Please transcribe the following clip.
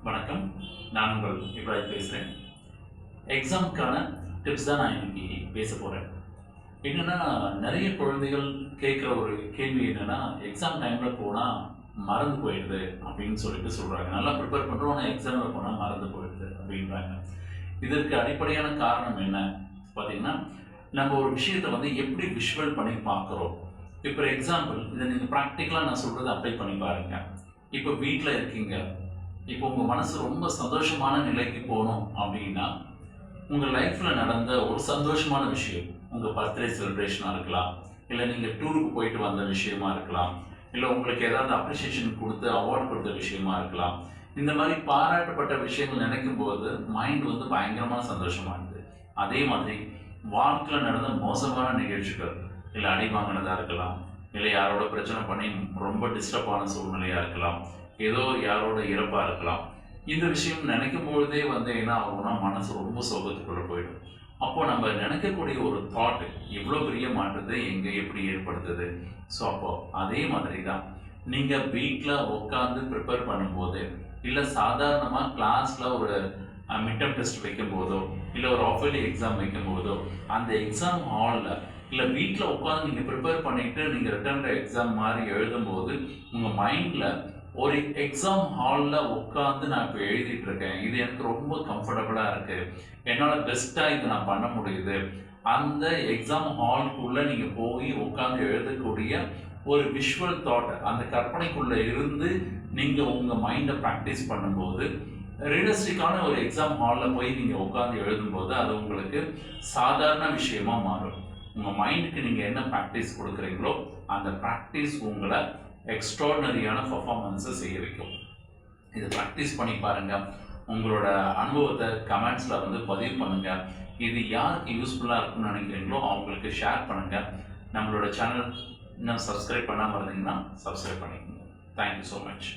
வணக்கம். நான் உங்கள் இப்ராஹிம் பேசுகிறேன். எக்ஸாமுக்கான டிப்ஸ் தான் நான் இன்னைக்கு பேச போகிறேன். என்னென்னா, நிறைய குழந்தைகள் கேட்குற ஒரு கேள்வி என்னென்னா, எக்ஸாம் டைமில் போனால் மறந்து போயிடுது அப்படின்னு சொல்கிறாங்க. நல்லா ப்ரிப்பேர் பண்ணுறோம், ஆனால் எக்ஸாமில் போனால் மறந்து போயிடுது அப்படின்றாங்க. இதற்கு அடிப்படையான காரணம் என்ன பார்த்தீங்கன்னா, நம்ம ஒரு விஷயத்தை எப்படி விஷுவல் பண்ணி பார்க்குறோம். இப்போ எக்ஸாம்பிள், இதை நீங்கள் ப்ராக்டிக்கலாக நான் சொல்கிறத அப்ளை பண்ணி பாருங்கள். இப்போ வீட்டில் இருக்கீங்க, இப்போ உங்கள் மனசு ரொம்ப சந்தோஷமான நிலைக்கு போகணும் அப்படின்னா, உங்கள் லைஃப்பில் நடந்த ஒரு சந்தோஷமான விஷயம், உங்கள் பர்த்டே செலிப்ரேஷனாக இருக்கலாம், இல்லை நீங்கள் டூருக்கு போயிட்டு வந்த விஷயமா இருக்கலாம், இல்லை உங்களுக்கு ஏதாவது அப்ரிசியேஷன் கொடுத்து அவார்டு கொடுத்த விஷயமா இருக்கலாம். இந்த மாதிரி பாராட்டப்பட்ட விஷயங்கள் நினைக்கும் போது மைண்ட் பயங்கரமான சந்தோஷமா இருக்குது. அதே மாதிரி வாழ்க்கையில் நடந்த மோசமான நிகழ்ச்சிகள், இல்லை அடி வாங்கினதாக இருக்கலாம், இல்லை யாரோட பிரச்சனை பண்ணி ரொம்ப டிஸ்டர்பான சூழ்நிலையாக இருக்கலாம், ஏதோ யாரோட இறப்பாக இருக்கலாம். இந்த விஷயம் நினைக்கும் பொழுதே என்ன ஆகும்னா, மனசு ரொம்ப சோகத்துக்குள்ளே போயிடும். அப்போ நம்ம நினைக்கக்கூடிய ஒரு தாட் இவ்வளோ பெரிய மாற்றத்தை எங்கே எப்படி ஏற்படுத்துது. ஸோ அப்போ அதே மாதிரி தான் நீங்கள் வீட்டில் உட்காந்து ப்ரிப்பேர் பண்ணும்போது, இல்லை சாதாரணமாக கிளாஸில் ஒரு மிட்டம் டெஸ்ட் வைக்கும் போதோ, இல்லை ஒரு ஆஃபர்லி எக்ஸாம் வைக்கும் போதோ, அந்த எக்ஸாம் ஹாலில் இல்லை வீட்டில் உட்காந்து நீங்கள் ப்ரிப்பேர் பண்ணிவிட்டு நீங்கள் ரிட்டர்ன் எக்ஸாம் மாதிரி எழுதும்போது, உங்கள் மைண்டில் ஒரு எக்ஸாம் ஹாலில் உட்காந்து நான் இப்போ எழுதிட்டு இருக்கேன், இது எனக்கு ரொம்ப கம்ஃபர்டபுளாக இருக்குது, என்னால் பெஸ்ட்டாக இதை நான் பண்ண முடியுது. அந்த எக்ஸாம் ஹாலுக்குள்ளே நீங்கள் போய் உட்காந்து எழுதக்கூடிய ஒரு விஷுவல் தாட், அந்த கற்பனைக்குள்ளே இருந்து நீங்கள் உங்கள் மைண்டை ப்ராக்டிஸ் பண்ணும்போது, ரியலிஸ்டிக்கான ஒரு எக்ஸாம் ஹாலில் போய் நீங்கள் உட்காந்து எழுதும்போது அது உங்களுக்கு சாதாரண விஷயமா மாறும். உங்கள் மைண்டுக்கு நீங்கள் என்ன ப்ராக்டிஸ் கொடுக்குறீங்களோ அந்த ப்ராக்டிஸ் உங்களை எக்ஸ்ட்ராடனரியான பர்ஃபார்மன்ஸை செய்ய வைக்கும். இதை ப்ராக்டிஸ் பண்ணி பாருங்கள். உங்களோட அனுபவத்தை கமெண்ட்ஸில் பதிவு பண்ணுங்கள். இது யாருக்கு யூஸ்ஃபுல்லாக இருக்குன்னு நினைக்கிறீங்களோ அவங்களுக்கு ஷேர் பண்ணுங்கள். நம்மளோட சேனல் இன்னும் சப்ஸ்கிரைப் பண்ணாமல் இருந்தீங்கன்னா சப்ஸ்கிரைப் பண்ணிக்கோங்க. Thank you so much.